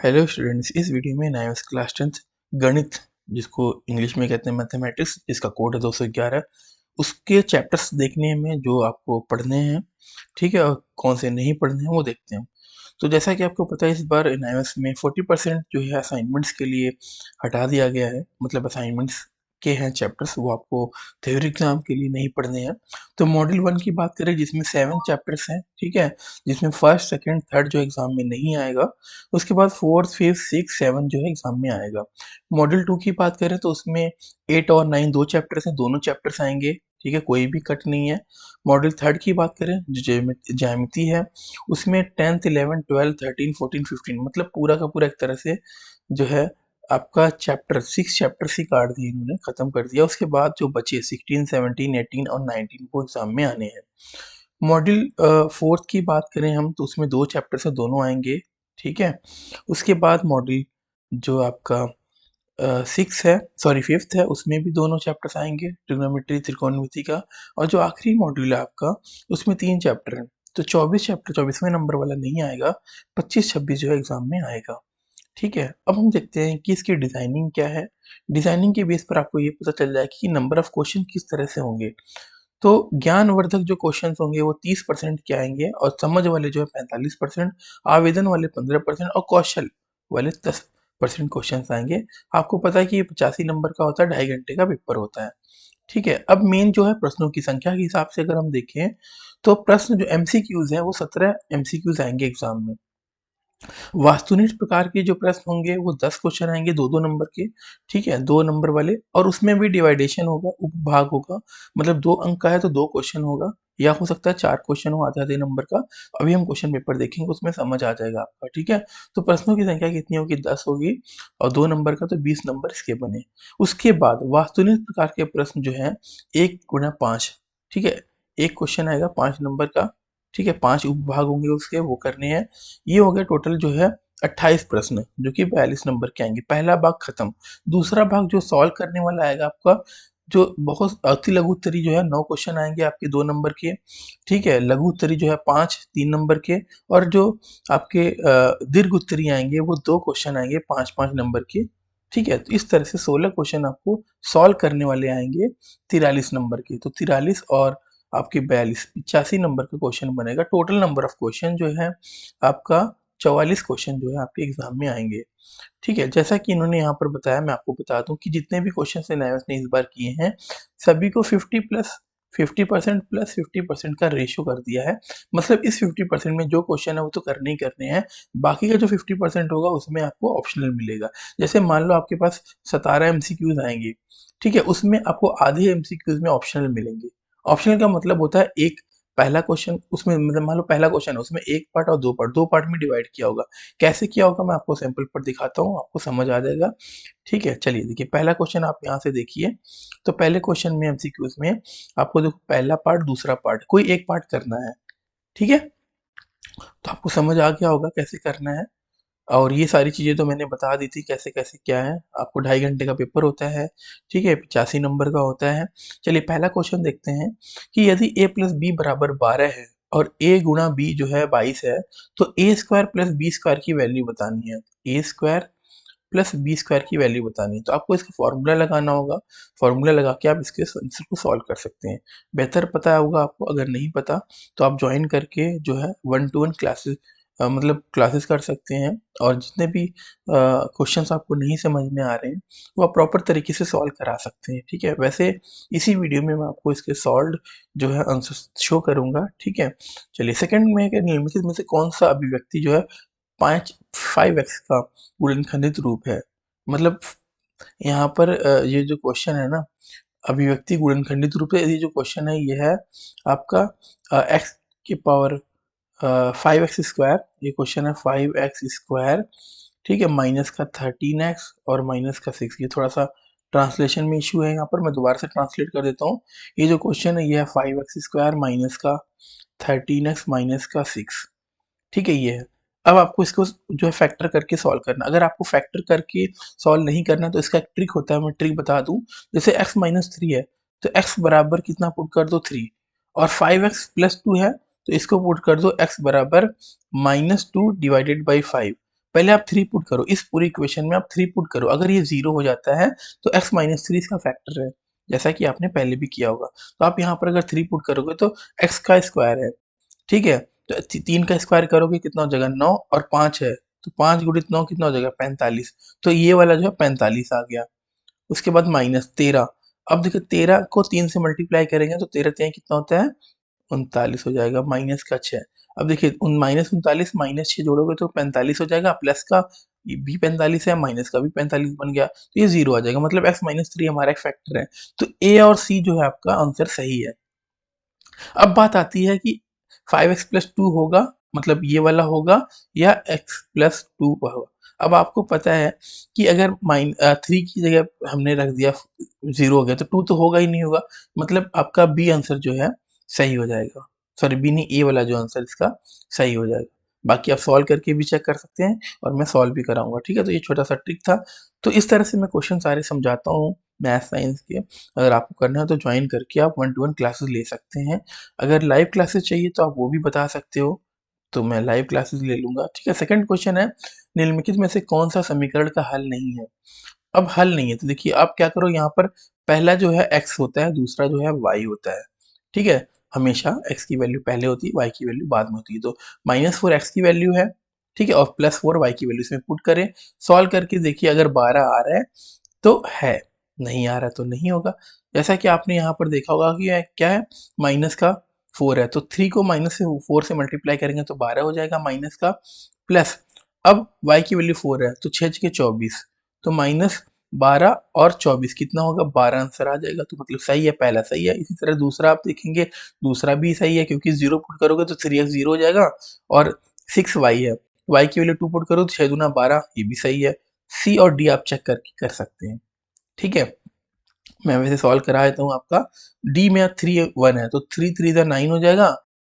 Hello students, इस video में ninth class 10th गणित, जिसको इंग्लिश में कहते हैं मैथमेटिक्स, जिसका कोड है 211, उसके चैप्टर्स देखने में जो आपको पढ़ने हैं, ठीक है, और कौन से नहीं पढ़ने हैं वो देखते हैं। तो जैसा कि आपको पता है, इस बार नाइन्थ में 40% जो है असाइनमेंट्स के लिए हटा दिया गया है। मतलब असाइनमेंट्स के हैं चैप्टर्स, वो आपको थ्योरी एग्जाम के लिए नहीं पढ़ने हैं। तो मॉड्यूल 1 की बात करें, जिसमें 7 चैप्टर्स हैं, ठीक है, जिसमें फर्स्ट सेकंड थर्ड जो एग्जाम में नहीं आएगा, उसके बाद फोर्थ फिफ्थ सिक्स सेवन जो है एग्जाम में आएगा। मॉड्यूल 2 की बात करें तो उसमें 8 और 9 दो चैप्टर्स हैं, दोनों चैप्टर्स आएंगे, ठीक है, कोई भी कट नहीं है। मॉड्यूल 3 की बात करें, जो ज्यामिति है, उसमें 10th 11 12 13 14 15 मतलब पूरा का पूरा एक तरह से जो है आपका चैप्टर 6 चैप्टर्स ही काट दिए, इन्होंने खत्म कर दिया। उसके बाद जो बचे 16 17 18 और 19 वो एग्जाम में आने हैं। मॉड्यूल 4 की बात करें हम, तो उसमें 2 चैप्टर से दोनों आएंगे, ठीक है। उसके बाद मॉड्यूल जो आपका 6 है, सॉरी 5th है, उसमें भी दोनों चैप्टर्स आएंगे, ट्रिग्नोमेट्री त्रिकोणमिति का। और जो आखिरी मॉड्यूल है आपका, उसमें 3 चैप्टर हैं। तो 24 चैप्टर 24वें नंबर वाला नहीं आएगा, 25 26 जो है एग्जाम में आएगा, ठीक है। अब हम देखते हैं कि इसकी डिजाइनिंग क्या है। डिजाइनिंग के बेस पर आपको ये पता चल जाएगा कि नंबर ऑफ क्वेश्चन किस तरह से होंगे। तो ज्ञानवर्धक जो क्वेश्चंस होंगे वो 30% के आएंगे, और समझ वाले जो है 45%, आवेदन वाले 15% और कौशल वाले 10% क्वेश्चंस आएंगे। आपको पता है कि ये 85 नंबर का होता है, 2.5 घंटे का पेपर होता है, ठीक है। अब मेन जो है प्रश्नों की संख्या के हिसाब से अगर हम देखें, तो प्रश्न जो एमसीक्यूज है वो 17 एमसीक्यूज आएंगे एग्जाम में। वास्तुनिष्ठ प्रकार के जो प्रश्न होंगे वो 10 क्वेश्चन आएंगे, 2 2 नंबर के, ठीक है, 2 नंबर वाले, और उसमें भी डिवाइडेशन होगा, उपभाग होगा। मतलब 2 अंक का है तो 2 क्वेश्चन होगा, या हो सकता है 4 क्वेश्चन हो आधे आधे नंबर का। अभी हम क्वेश्चन पेपर देखेंगे, उसमें समझ आ जाएगा आपका, ठीक है। तो प्रश्नों की संख्या कितनी होगी? 10 होगी, और 2 नंबर का तो 20 नंबर इसके बने। उसके बाद वास्तुनिष्ठ प्रकार के प्रश्न जो है 1 × 5, ठीक है, एक क्वेश्चन आएगा 5 नंबर का, ठीक है, 5 उपभाग होंगे उसके, वो करने हैं। ये हो गया टोटल जो है 28 प्रश्न, जो कि 42 नंबर के आएंगे। पहला भाग खत्म। दूसरा भाग जो सॉल्व करने वाला आएगा आपका, जो बहुत अति लघु उत्तरी जो है 9 क्वेश्चन आएंगे आपके 2 नंबर के, ठीक है, लघु उत्तरी जो है 5 3 नंबर के, और जो आपके दीर्घ उत्तरी आएंगे वो 2 क्वेश्चन आएंगे 5 5 नंबर के, ठीक है। तो इस तरह से 16 क्वेश्चन आपको सॉल्व करने वाले आएंगे 43 नंबर के। तो 43 और आपके 42 85 नंबर का क्वेश्चन बनेगा। टोटल नंबर ऑफ क्वेश्चन जो है आपका 44 क्वेश्चन जो है आपके एग्जाम में आएंगे, ठीक है। जैसा कि इन्होंने यहाँ पर बताया, मैं आपको बता दूं कि जितने भी क्वेश्चन एनालिसिस ने इस बार किए हैं, सभी को 50% प्लस 50% का रेशियो कर दिया है। मतलब इस 50% में जो क्वेश्चन है वो तो करने ही करने हैं, बाकी का जो 50% होगा उसमें आपको ऑप्शनल मिलेगा। जैसे मान लो आपके पास 17 एमसीक्यूज आएंगे, ठीक है, उसमें आपको आधे एमसीक्यूज में ऑप्शनल मिलेंगे। ऑप्शनल का मतलब होता है एक पहला क्वेश्चन, उसमें मतलब मान लो पहला क्वेश्चन है, उसमें एक पार्ट और दो पार्ट में डिवाइड किया होगा। कैसे किया होगा मैं आपको सैंपल पर दिखाता हूँ, आपको समझ आ जाएगा, ठीक है। चलिए देखिए, पहला क्वेश्चन आप यहाँ से देखिए। तो पहले क्वेश्चन में एमसीक्यूज में आपको देखो, पहला पार्ट दूसरा पार्ट, कोई एक पार्ट करना है, ठीक है। तो आपको समझ आ गया होगा कैसे करना है। और ये सारी चीज़ें तो मैंने बता दी थी कैसे कैसे क्या है। आपको 2.5 घंटे का पेपर होता है, ठीक है, 85 नंबर का होता है। चलिए पहला क्वेश्चन देखते हैं कि यदि a प्लस बी बराबर 12 है और a गुणा b जो है 22 है, तो a square plus B square की वैल्यू बतानी है। a square plus B square की वैल्यू बतानी है, तो आपको इसका फॉर्मूला लगाना होगा। फॉर्मूला लगा के आप इसके आंसर को सॉल्व कर सकते हैं। बेहतर पता होगा आपको, अगर नहीं पता तो आप ज्वाइन करके जो है 1 to 1 क्लासेस, मतलब क्लासेस कर सकते हैं। और जितने भी क्वेश्चंस आपको नहीं समझ में आ रहे हैं वो आप प्रॉपर तरीके से सॉल्व करा सकते हैं, ठीक है। वैसे इसी वीडियो में मैं आपको इसके सॉल्व जो है आंसर शो करूंगा, ठीक है। चलिए सेकंड में निम्नलिखित में से कौन सा अभिव्यक्ति जो है 5x का गुणनखंडित रूप है। मतलब यहाँ पर ये जो क्वेश्चन है ना, अभिव्यक्ति गुणनखंडित रूप है, ये जो क्वेश्चन है ये है आपका x की पावर 5x², ये क्वेश्चन है 5x², ठीक है, माइनस का 13x और माइनस का 6। ये थोड़ा सा ट्रांसलेशन में इशू है, यहाँ पर मैं दोबारा से ट्रांसलेट कर देता हूँ। ये जो क्वेश्चन है ये है 5x² माइनस का 13x माइनस का 6, ठीक है, ये है। अब आपको इसको जो है फैक्टर करके सॉल्व करना। अगर आपको फैक्टर करके सॉल्व नहीं करना तो इसका एक ट्रिक होता है, मैं ट्रिक बता दूं। जैसे x माइनस 3 है, तो x बराबर कितना पुट कर दो 3, और 5x प्लस 2 है तो इसको पुट कर दो x बराबर -2 डिवाइडेड बाई 5। पहले आप 3 पुट करो, इस पूरी इक्वेशन में आप 3 पुट करो, अगर ये 0 हो जाता है तो x माइनस 3 इसका फैक्टर है, जैसा कि आपने पहले भी किया होगा। तो आप यहाँ पर अगर 3 पुट करोगे तो x का स्क्वायर है, ठीक है। तो 3 का स्क्वायर करोगे कितना हो जाएगा 9, और 5 है तो 5 गुणित 9 कितना हो जाएगा 45। तो ये वाला जो है 45 आ गया। उसके बाद माइनस 13, अब देखिए 13 को 3 से मल्टीप्लाई करेंगे तो 13 3 कितना होता है 39 हो जाएगा, माइनस का 6। अब देखिए उन माइनस 39 माइनस 6 जोड़ोगे तो 45 हो जाएगा, प्लस का भी 45 है, माइनस का भी 45 बन गया, तो ये 0 आ जाएगा, मतलब x माइनस 3 हमारा एक फैक्टर है। तो a और c जो है आपका आंसर सही है। अब बात आती है कि 5x प्लस 2 होगा, मतलब ये वाला होगा, या x प्लस 2 होगा। अब आपको पता है कि अगर 3 की जगह हमने रख दिया 0 हो गया तो 2 तो होगा ही नहीं होगा, मतलब आपका बी आंसर जो है सही हो जाएगा। सॉरी बी नहीं, ए वाला जो आंसर इसका सही हो जाएगा। बाकी आप सॉल्व करके भी चेक कर सकते हैं और मैं सॉल्व भी कराऊंगा, ठीक है। तो ये छोटा सा ट्रिक था। तो इस तरह से मैं क्वेश्चन सारे समझाता हूँ मैथ साइंस के। अगर आपको करना है तो ज्वाइन करके आप 1-to-1 क्लासेस ले सकते हैं। अगर लाइव क्लासेस चाहिए तो आप वो भी बता सकते हो, तो मैं लाइव क्लासेस ले लूंगा, ठीक है। सेकंड क्वेश्चन है, निम्नलिखित में से कौन सा समीकरण का हल नहीं है। अब हल नहीं है तो देखिए आप क्या करो, यहाँ पर पहला जो है x होता है, दूसरा जो है y होता है, ठीक है। हमेशा x की वैल्यू पहले होती है, y की वैल्यू बाद में होती है। तो -4 x की वैल्यू है, ठीक है, और +4 y की वैल्यू इसमें पुट करें, सॉल्व करके देखिए अगर 12 आ रहा है तो है, नहीं आ रहा तो नहीं होगा। जैसा कि आपने यहाँ पर देखा होगा कि यह क्या है, माइनस का 4 है, तो 3 को माइनस से 4 से मल्टीप्लाई करेंगे तो 12 हो जाएगा माइनस का, प्लस अब y की वैल्यू 4 है तो 6 छके 24, तो -12 और 24 कितना होगा 12 आंसर आ जाएगा। तो मतलब सही है, पहला सही है। इसी तरह दूसरा आप देखेंगे, दूसरा भी सही है क्योंकि 0 पुट करोगे तो 3x 0 हो जाएगा, और 6y है, y की वैल्यू 2 पुट करो तो 6 दूना 12, ये भी सही है। सी और डी आप चेक करके कर सकते हैं, ठीक है। मैं वैसे सॉल्व करा देता हूँ आपका। डी में 3 1 है तो 3 3 इधर 9 हो जाएगा,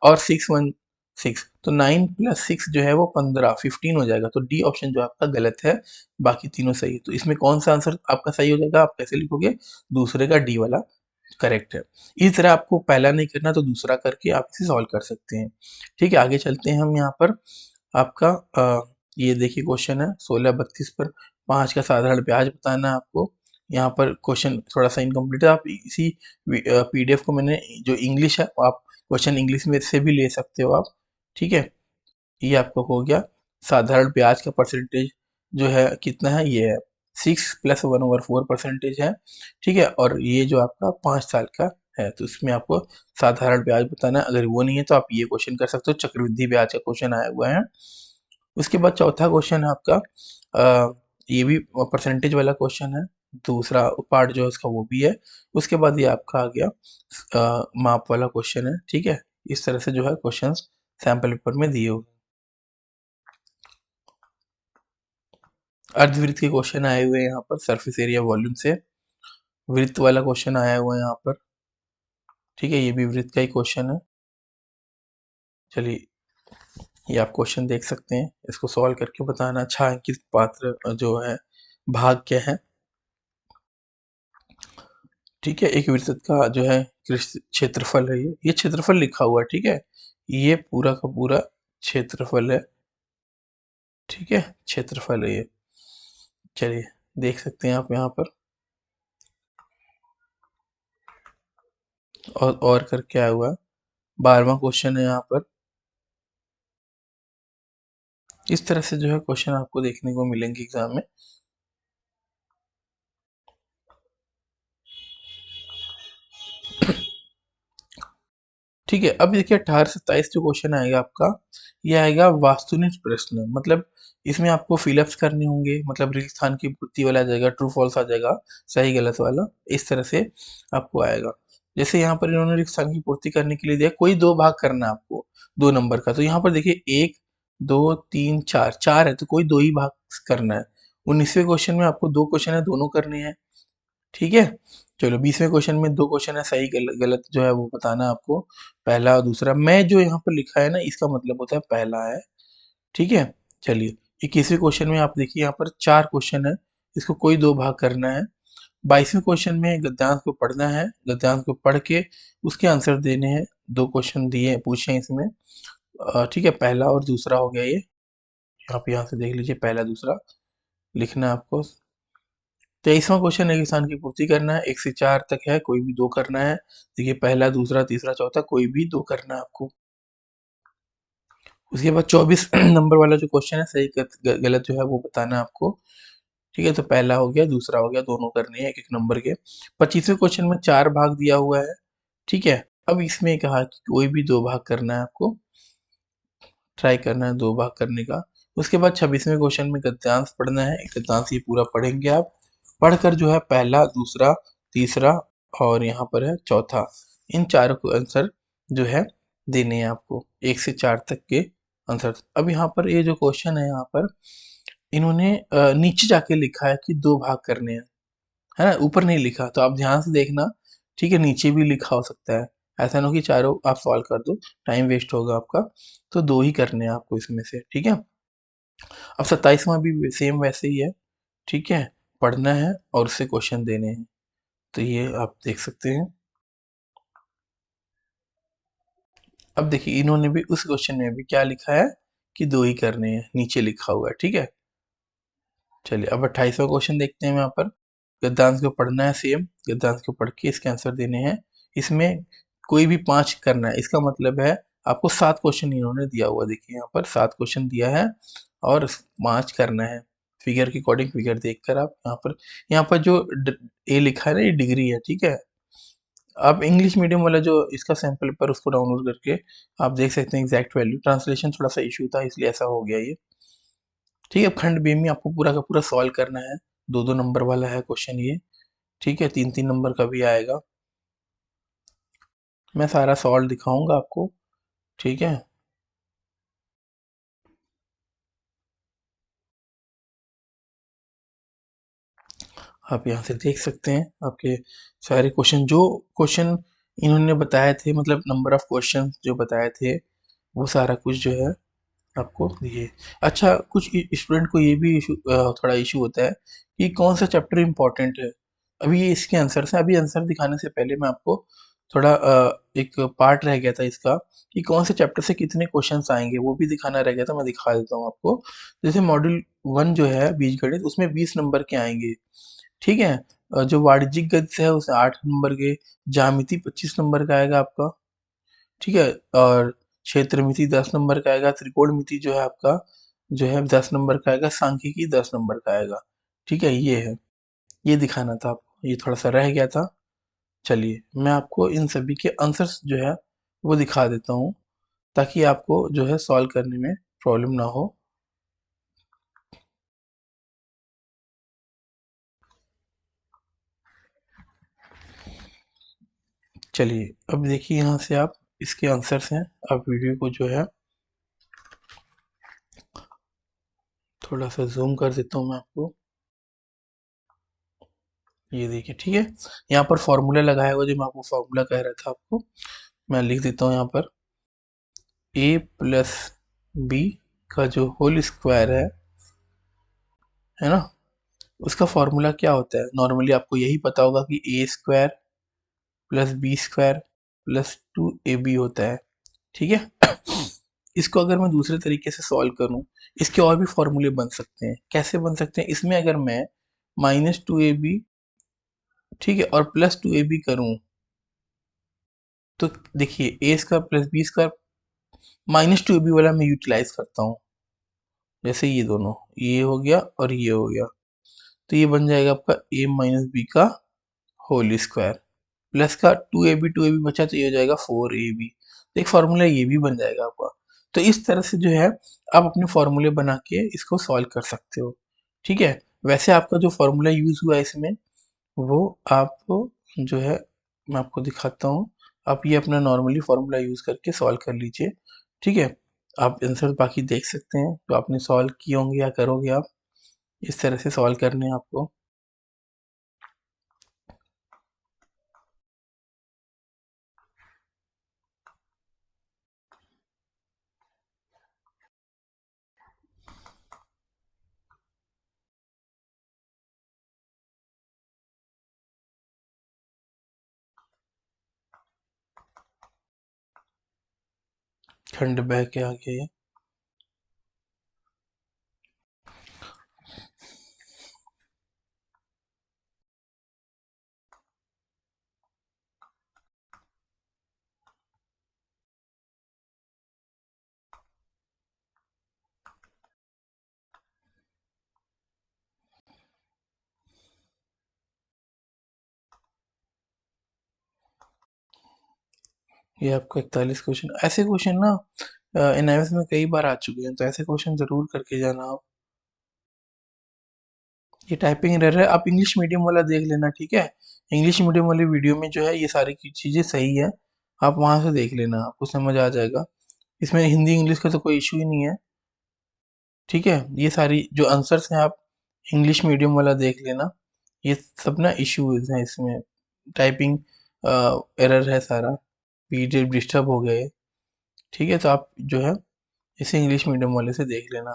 और 6 1 6, तो 9 प्लस 6 जो है वो 15 हो जाएगा। तो डी ऑप्शन जो आपका गलत है, बाकी तीनों सही है। तो इसमें कौन सा आंसर आपका सही हो जाएगा, आप कैसे लिखोगे, दूसरे का डी वाला करेक्ट है। इस तरह आपको पहला नहीं करना तो दूसरा करके आप इसे सॉल्व कर सकते हैं, ठीक है। आगे चलते हैं हम यहाँ पर। आपका ये देखिए क्वेश्चन है 1632 पर 5 का साधारण ब्याज बताना है आपको। यहाँ पर क्वेश्चन थोड़ा सा इनकम्प्लीट है, आप इसी पीडीएफ को मैंने जो इंग्लिश है आप क्वेश्चन इंग्लिश में से भी ले सकते हो आप, ठीक है। ये आपको हो गया, साधारण ब्याज का परसेंटेज जो है कितना है, ये है 6 + 1/4% है, ठीक है। और ये जो आपका 5 साल का है, तो इसमें आपको साधारण ब्याज बताना है। अगर वो नहीं है तो आप ये क्वेश्चन कर सकते हो, चक्रवृद्धि ब्याज का क्वेश्चन आया हुआ है। उसके बाद चौथा क्वेश्चन है आपका, ये भी परसेंटेज वाला क्वेश्चन है, दूसरा पार्ट जो है उसका वो भी है। उसके बाद ये आपका आ गया माप वाला क्वेश्चन है, ठीक है। इस तरह से जो है क्वेश्चन सैम्पल पेपर में दिए हुए। अर्धवृत्त के क्वेश्चन आए हुए हैं यहाँ पर, सरफेस एरिया वॉल्यूम से। वृत्त वाला क्वेश्चन आया हुआ है यहाँ पर, ठीक है, ये भी वृत्त का ही क्वेश्चन है। चलिए ये आप क्वेश्चन देख सकते हैं, इसको सॉल्व करके बताना छायांकित पात्र जो है भाग क्या है, ठीक है। एक वृत्त का जो है क्षेत्रफल है, ये क्षेत्रफल लिखा हुआ है, ठीक है। ये पूरा का पूरा क्षेत्रफल है, ठीक है, क्षेत्रफल है ये। चलिए देख सकते हैं आप यहाँ पर, और करके आया हुआ है। 12वां क्वेश्चन है यहाँ पर। इस तरह से जो है क्वेश्चन आपको देखने को मिलेंगे एग्जाम में। ठीक है, अब देखिए 18-27 जो क्वेश्चन आएगा आपका, ये आएगा वास्तुनिष्ठ प्रश्न, मतलब इसमें आपको फिलअप्स करने होंगे, मतलब रिक्त स्थान की पूर्ति वाला आ जाएगा, ट्रू फॉल्स आ जाएगा, सही गलत वाला, इस तरह से आपको आएगा। जैसे यहाँ पर इन्होंने रिक्त स्थान की पूर्ति करने के लिए दिया, कोई दो भाग करना है आपको 2 नंबर का, तो यहाँ पर देखिए 1 2 3 4 4 है तो कोई 2 ही भाग करना है। 19वें क्वेश्चन में आपको 2 क्वेश्चन है, दोनों करने हैं, ठीक है। चलो 20वें क्वेश्चन में 2 क्वेश्चन है, सही गलत जो है वो बताना है आपको, पहला और दूसरा। मैं जो यहाँ पर लिखा है ना इसका मतलब होता है पहला है, ठीक है। चलिए 21वें क्वेश्चन में आप देखिए यहाँ पर 4 क्वेश्चन है, इसको कोई 2 भाग करना है। 22वें क्वेश्चन में गद्यांश को पढ़ना है, गद्यांश को पढ़ के उसके आंसर देने हैं। 2 क्वेश्चन दिए पूछे हैं इसमें, ठीक है, पहला और दूसरा हो गया ये। आप यहाँ से देख लीजिए, पहला दूसरा लिखना है आपको। 23वां क्वेश्चन, एक स्थान की पूर्ति करना है, 1 से 4 तक है, कोई भी 2 करना है। देखिए पहला दूसरा तीसरा चौथा कोई भी 2 करना है आपको। उसके बाद 24 नंबर वाला जो क्वेश्चन है, सही गलत जो है वो बताना है आपको। ठीक है, तो पहला हो गया, दूसरा हो गया, दोनों करने हैं एक एक नंबर के। 25वें क्वेश्चन में 4 भाग दिया हुआ है। ठीक है, अब इसमें कहा कि कोई भी 2 भाग करना है आपको, ट्राई करना है 2 भाग करने का। उसके बाद 26वें क्वेश्चन में गद्यांश पढ़ना है। गद्यांश ये पूरा पढ़ेंगे आप। पढ़कर जो है पहला दूसरा तीसरा और यहाँ पर है चौथा, इन चारों को आंसर जो है देने हैं आपको, 1 से 4 तक के आंसर। अब यहाँ पर ये जो क्वेश्चन है, यहाँ पर इन्होंने नीचे जाके लिखा है कि 2 भाग करने हैं, है ना, ऊपर नहीं लिखा, तो आप ध्यान से देखना। ठीक है, नीचे भी लिखा हो सकता है, ऐसा ना हो कि चारों आप सॉल्व कर दो, टाइम वेस्ट होगा आपका। तो 2 ही करने हैं आपको इसमें से। ठीक है, अब 27वां भी सेम वैसे ही है। ठीक है, पढ़ना है और उससे क्वेश्चन देने हैं। तो ये आप देख सकते हैं। अब देखिए इन्होंने भी उस क्वेश्चन में भी क्या लिखा है कि 2 ही करने हैं, नीचे लिखा हुआ है। ठीक है, चलिए अब 28वां क्वेश्चन देखते हैं। यहाँ पर गद्यांश को पढ़ना है, सेम गद्यांश को पढ़ के इसके आंसर देने हैं। इसमें कोई भी 5 करना है, इसका मतलब है आपको 7 क्वेश्चन इन्होंने दिया हुआ। देखिए यहाँ पर 7 क्वेश्चन दिया है और 5 करना है, फिगर के अकॉर्डिंग फिगर देखकर आप यहाँ पर जो ए लिखा है ना, ये डिग्री है। ठीक है, आप इंग्लिश मीडियम वाला जो इसका सैंपल पेपर उसको डाउनलोड करके आप देख सकते हैं एग्जैक्ट वैल्यू। ट्रांसलेशन थोड़ा सा इशू था इसलिए ऐसा हो गया ये। ठीक है, अब खंड बी में आपको पूरा का पूरा सॉल्व करना है। 2-2 नंबर वाला है क्वेश्चन ये। ठीक है, 3-3 नंबर का भी आएगा। मैं सारा सॉल्व दिखाऊंगा आपको। ठीक है, आप यहाँ से देख सकते हैं आपके सारे क्वेश्चन, जो क्वेश्चन इन्होंने बताए थे, मतलब नंबर ऑफ क्वेश्चन जो बताए थे, वो सारा कुछ जो है आपको ये। अच्छा, कुछ स्टूडेंट को ये भी इशू, थोड़ा इशू होता है कि कौन सा चैप्टर इम्पोर्टेंट है। अभी ये इसके आंसर है। अभी आंसर दिखाने से पहले मैं आपको थोड़ा एक पार्ट रह गया था इसका, कि कौन से चैप्टर से कितने क्वेश्चंस आएंगे वो भी दिखाना रह गया था। मैं दिखा देता हूँ आपको। जैसे मॉड्यूल 1 जो है बीजगणित, उसमें 20 नंबर के आएंगे। ठीक है, जो वाणिज्यिक गणित है उसमें 8 नंबर के, ज्यामिति 25 नंबर का आएगा आपका। ठीक है, और क्षेत्र मिति 10 नंबर का आएगा, त्रिकोण मिति जो है आपका जो है 10 नंबर का आएगा, सांख्यिकी 10 नंबर का आएगा। ठीक है, ये है, ये दिखाना था आपको, ये थोड़ा सा रह गया था। चलिए मैं आपको इन सभी के आंसर्स जो है वो दिखा देता हूँ, ताकि आपको जो है सॉल्व करने में प्रॉब्लम ना हो। चलिए अब देखिए यहाँ से आप इसके आंसर्स हैं। आप वीडियो को जो है थोड़ा सा जूम कर देता हूँ मैं आपको। ये देखिए, ठीक है, यहाँ पर फॉर्मूला लगाया हुआ, जो मैं आपको फॉर्मूला कह रहा था आपको, मैं लिख देता हूँ यहाँ पर। ए प्लस बी का जो होल स्क्वायर है ना, उसका फॉर्मूला क्या होता है। नॉर्मली आपको यही पता होगा कि A square plus B square plus 2ab होता है। ठीक है, इसको अगर मैं दूसरे तरीके से सॉल्व करूं, इसके और भी फॉर्मूले बन सकते हैं। कैसे बन सकते हैं, इसमें अगर मैं -2ab, ठीक है, और +2ab करूं, तो देखिए a square plus B square -2ab वाला मैं यूटिलाइज करता हूँ। जैसे ये दोनों, ये हो गया और ये हो गया, तो ये बन जाएगा आपका a माइनस बी का होल स्क्वायर, प्लस का 2ab बचा, तो ये हो जाएगा 4ab। तो एक फार्मूला ये भी बन जाएगा आपका। तो इस तरह से जो है आप अपने फार्मूले बना के इसको सॉल्व कर सकते हो। ठीक है, वैसे आपका जो फार्मूला यूज हुआ है इसमें, वो आप जो है मैं आपको दिखाता हूँ। आप ये अपना नॉर्मली फार्मूला यूज करके सॉल्व कर लीजिए। ठीक है, आप आंसर बाकी देख सकते हैं, तो आपने सॉल्व किए होंगे या करोगे आप, इस तरह से सॉल्व करने हैं आपको। खंड बह के आ गया ये। ये आपका 41 क्वेश्चन, ऐसे क्वेश्चन ना एनआईएमएस में कई बार आ चुके हैं, तो ऐसे क्वेश्चन ज़रूर करके जाना आप। ये टाइपिंग एरर है, आप इंग्लिश मीडियम वाला देख लेना, ठीक है। इंग्लिश मीडियम वाली वीडियो में जो है ये सारी चीज़ें सही है, आप वहाँ से देख लेना, आपको समझ आ जाएगा। इसमें हिंदी इंग्लिश का तो कोई इशू ही नहीं है, ठीक है। ये सारी जो आंसर्स हैं आप इंग्लिश मीडियम वाला देख लेना, ये सब ना इश्यूज हैं इसमें, टाइपिंग एरर है सारा, पीडीएफ डिस्टर्ब हो गए, ठीक है। तो आप जो है इसे इंग्लिश मीडियम वाले से देख लेना।